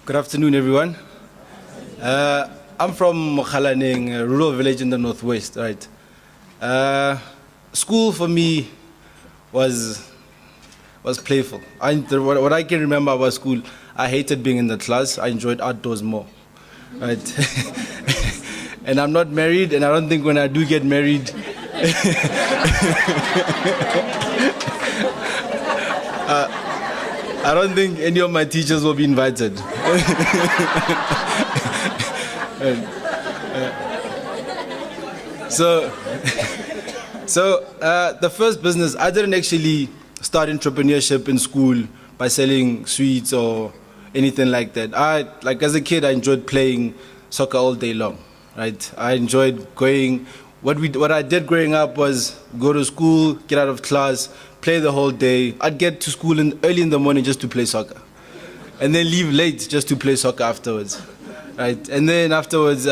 Good afternoon, everyone. I'm from Mokhalaneng, a rural village in the northwest, right? School for me was playful. What I can remember about school, I hated being in the class. I enjoyed outdoors more, right? And I'm not married, and I don't think when I do get married, I don't think any of my teachers will be invited. So the first business, I didn't actually start entrepreneurship in school by selling sweets or anything like that. As a kid, I enjoyed playing soccer all day long, right? I enjoyed going. What I did growing up was go to school, get out of class, play the whole day. I'd get to school early in the morning just to play soccer, and then leave late just to play soccer afterwards, right? And then afterwards,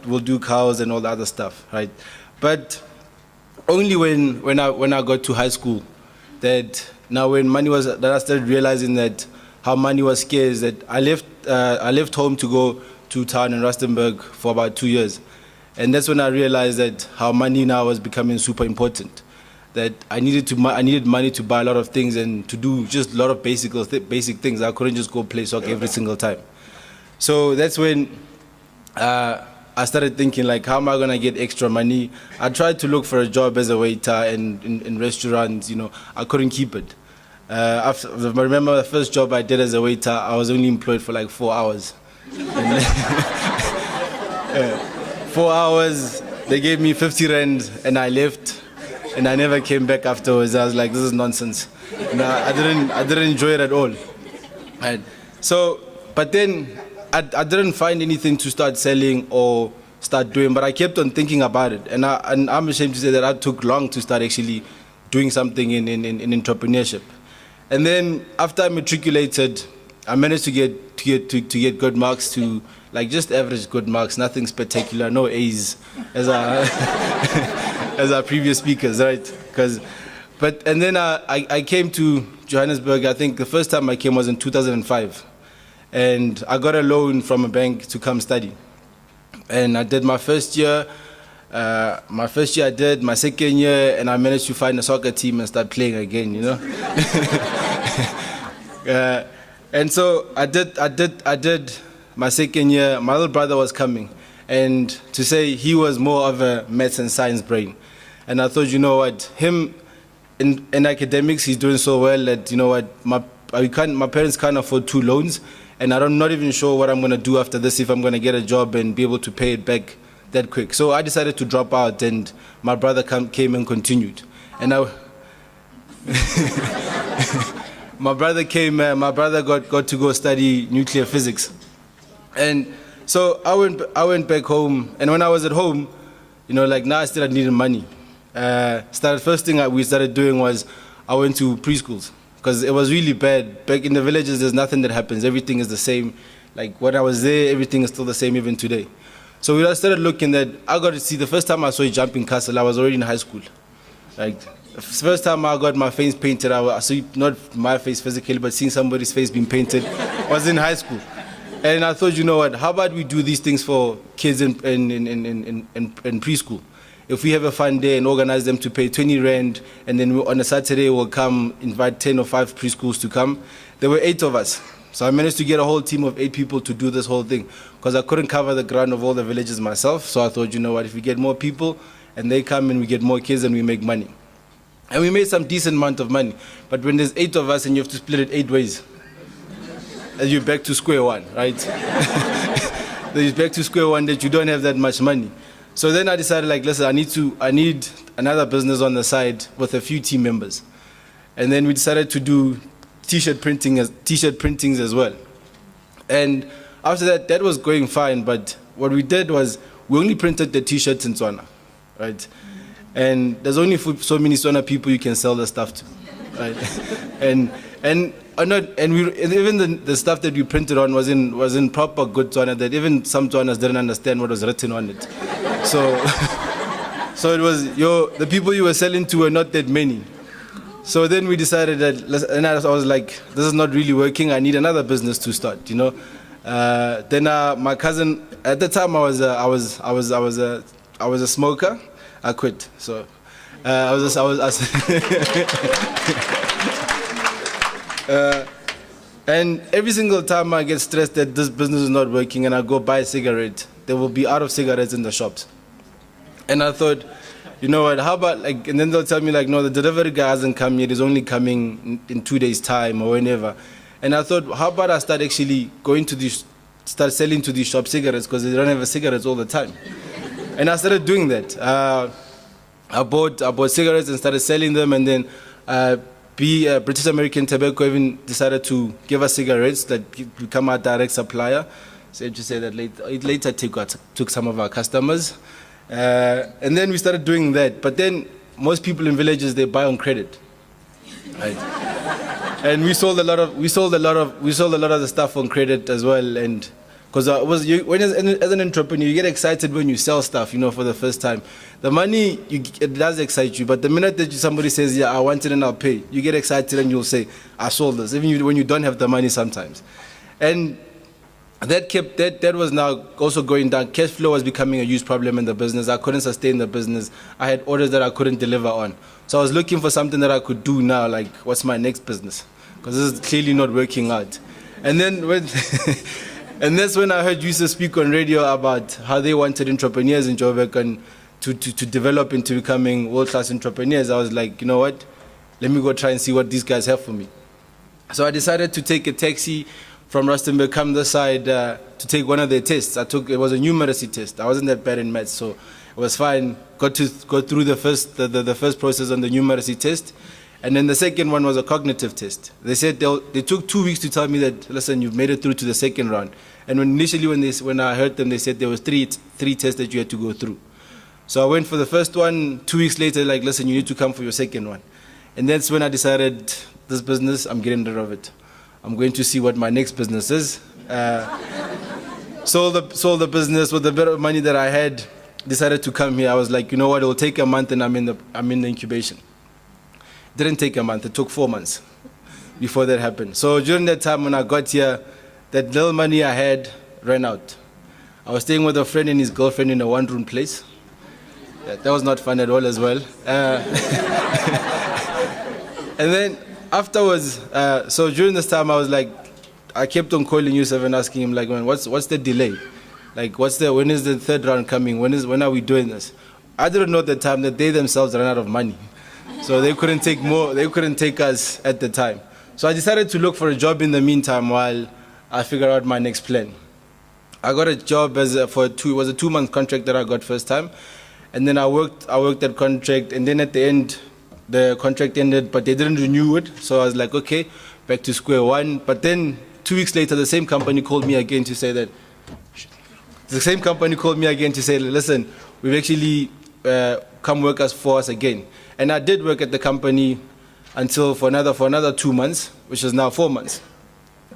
we'll do cows and all the other stuff, right? But only when I got to high school, that I started realizing that how money was scarce. That I left home to go to town in Rustenburg for about 2 years. And that's when I realized that how money now was becoming super important. That I needed money to buy a lot of things and to do just a lot of basic things. I couldn't just go play soccer every single time. So that's when I started thinking, like, how am I going to get extra money? I tried to look for a job as a waiter and in restaurants. I couldn't keep it. I remember the first job I did as a waiter, I was only employed for like 4 hours. 4 hours, they gave me 50 rand and I left, and I never came back afterwards. I was like, this is nonsense. I didn't enjoy it at all. Right. So, but then I didn't find anything to start selling or start doing, but I kept on thinking about it. And I'm ashamed to say that I took long to start actually doing something in entrepreneurship. And then after I matriculated, I managed to get good marks, to like just average good marks, nothing spectacular, no A's as our previous speakers, right? And then I came to Johannesburg. I think the first time I came was in 2005, and I got a loan from a bank to come study. And I did my first year. I did my second year, and I managed to find a soccer team and start playing again. And so I did my second year. My little brother was coming, and to say he was more of a maths and science brain. And I thought, you know what, him in academics, he's doing so well that, you know what, my parents can't afford 2 loans, and I'm not even sure what I'm going to do after this, if I'm going to get a job and be able to pay it back that quick. So I decided to drop out, and my brother came and continued. And my brother got to go study nuclear physics. And so I went back home, and when I was at home, now I still needed money. First thing we started doing was I went to preschools, because it was really bad. Back in the villages, there's nothing that happens. Everything is the same. Like when I was there, everything is still the same even today. So we started looking that I got to see, the first time I saw a jumping castle, I was already in high school. Like the first time I got my face painted, I saw not my face physically, but seeing somebody's face being painted, was in high school. And I thought, you know what, how about we do these things for kids in preschool? If we have a fun day and organize them to pay 20 rand, and then on a Saturday we'll come, invite 10 or 5 preschools to come. There were 8 of us. So I managed to get a whole team of 8 people to do this whole thing, because I couldn't cover the ground of all the villages myself. So I thought, you know what, if we get more people and they come and we get more kids, and we make money. And we made some decent amount of money. But when there's 8 of us and you have to split it 8 ways, and you're back to square one, right? Then you're back to square one, that you don't have that much money. So then I decided, like, listen, I need another business on the side with a few team members. And then we decided to do t-shirt printings as well. And after that was going fine, but what we did was we only printed the t-shirts in Tswana, right? And there's only so many Tswana people you can sell the stuff to, right? Even the stuff that we printed on was in proper good Tswana, that even some Tswanas didn't understand what was written on it. So it was the people you were selling to were not that many. So then we decided that, and I was like, this is not really working. I need another business to start, Then my cousin, at the time I was a smoker. I quit. So and every single time I get stressed that this business is not working and I go buy a cigarette, there will be out of cigarettes in the shops. And I thought, you know what, how about and then they'll tell me no, the delivery guy hasn't come yet, he's only coming in 2 days' time or whenever. And I thought, how about I start actually start selling to these shop cigarettes because they don't have cigarettes all the time. And I started doing that. I bought cigarettes and started selling them, and then British American Tobacco even decided to give us cigarettes that become our direct supplier. So to say that it later took some of our customers. And then we started doing that. But then most people in villages, they buy on credit. Right? And we sold a lot of the stuff on credit as well. And because as an entrepreneur, you get excited when you sell stuff, for the first time. The money, it does excite you, but the minute that somebody says, yeah, I want it and I'll pay, you get excited and you'll say, I sold this, even when you don't have the money sometimes. And that was now also going down. Cash flow was becoming a huge problem in the business. I couldn't sustain the business. I had orders that I couldn't deliver on. So I was looking for something that I could do now, what's my next business? Because this is clearly not working out. And then and that's when I heard Yusuf speak on radio about how they wanted entrepreneurs in Joburg and to develop into becoming world-class entrepreneurs. I was like, you know what? Let me go try and see what these guys have for me. So I decided to take a taxi from Rustenburg, come this side to take one of their tests. It was a numeracy test. I wasn't that bad in maths, so it was fine. Got to go through the first process on the numeracy test. And then the second one was a cognitive test. They said they took 2 weeks to tell me that, listen, you've made it through to the second round. And when I heard them, they said there was three tests that you had to go through. So I went for the first one. 2 weeks later, listen, you need to come for your second one. And that's when I decided, this business, I'm getting rid of it. I'm going to see what my next business is. Sold the business with the bit of money that I had. Decided to come here. I was like, you know what? It will take a month, and I'm in the incubation. Didn't take a month. It took 4 months before that happened. So during that time when I got here, that little money I had ran out. I was staying with a friend and his girlfriend in a one-room place. That was not fun at all as well. And then afterwards, so during this time, I kept on calling Yusuf and asking him, man, what's the delay? When is the third round coming? When are we doing this? I didn't know at the time that they themselves ran out of money. So they couldn't take more. They couldn't take us at the time. So I decided to look for a job in the meantime while I figured out my next plan. I got a job it was a 2-month contract that I got first time, and then I worked that contract, and then at the end, the contract ended, but they didn't renew it. So I was like, okay, back to square one. But then 2 weeks later, the same company called me again to say, listen, we've actually come work for us again. And I did work at the company until for another 2 months, which is now 4 months,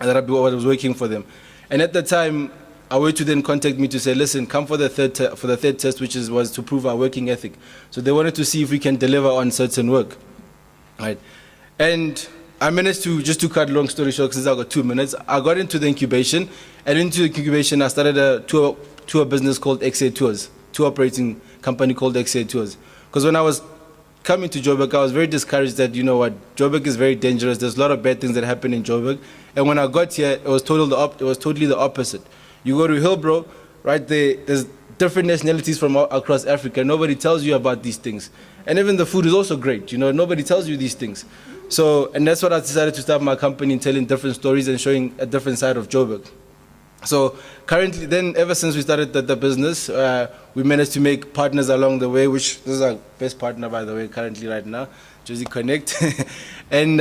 and that I was working for them. And at the time, I were to then contact me to say, listen, come for the third test, which was to prove our working ethic. So they wanted to see if we can deliver on certain work, right? And I managed to, just to cut long story short, since I got 2 minutes, I got into the incubation, and into the incubation, I started a tour business called XA Tours, tour operating company called XA Tours. Because when I was coming to Joburg, I was very discouraged that, you know what, Joburg is very dangerous. There's a lot of bad things that happen in Joburg. And when I got here, it was totally the opposite. You go to Hillbrow, right there, there's different nationalities from across Africa. Nobody tells you about these things. And even the food is also great. Nobody tells you these things. So, and that's what I decided to start my company, telling different stories and showing a different side of Joburg. So currently, then ever since we started the business, we managed to make partners along the way, which this is our best partner, by the way, currently right now, Josie Connect. And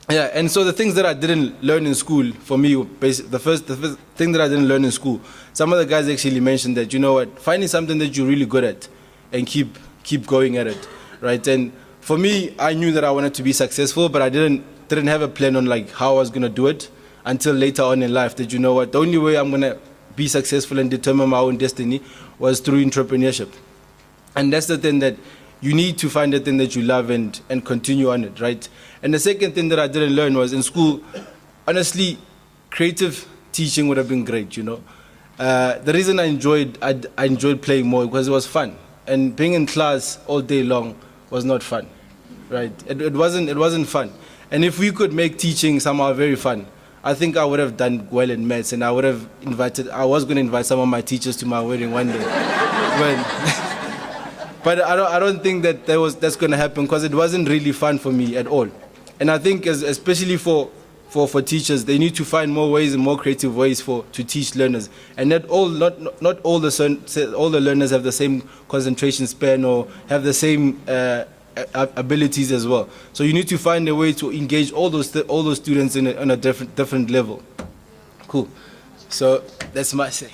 and so the things that I didn't learn in school, for me, the first thing that I didn't learn in school, some of the guys actually mentioned that, you know what, finding something that you're really good at and keep going at it, right? And for me, I knew that I wanted to be successful, but I didn't have a plan on how I was going to do it until later on in life, that, you know what, the only way I'm going to be successful and determine my own destiny was through entrepreneurship. And that's the thing, that you need to find the thing that you love and continue on it, right? And the second thing that I didn't learn was in school, honestly, creative teaching would have been great, you know. The reason I enjoyed playing more because it was fun, and being in class all day long was not fun, right? It wasn't fun. And if we could make teaching somehow very fun, I think I would have done well in maths, and I was going to invite some of my teachers to my wedding one day. But I don't think that's going to happen because it wasn't really fun for me at all. And I think especially for teachers, they need to find more ways and more creative ways to teach learners. And not all the learners have the same concentration span or have the same abilities as well. So you need to find a way to engage all those students on a different level. Cool. So that's my say.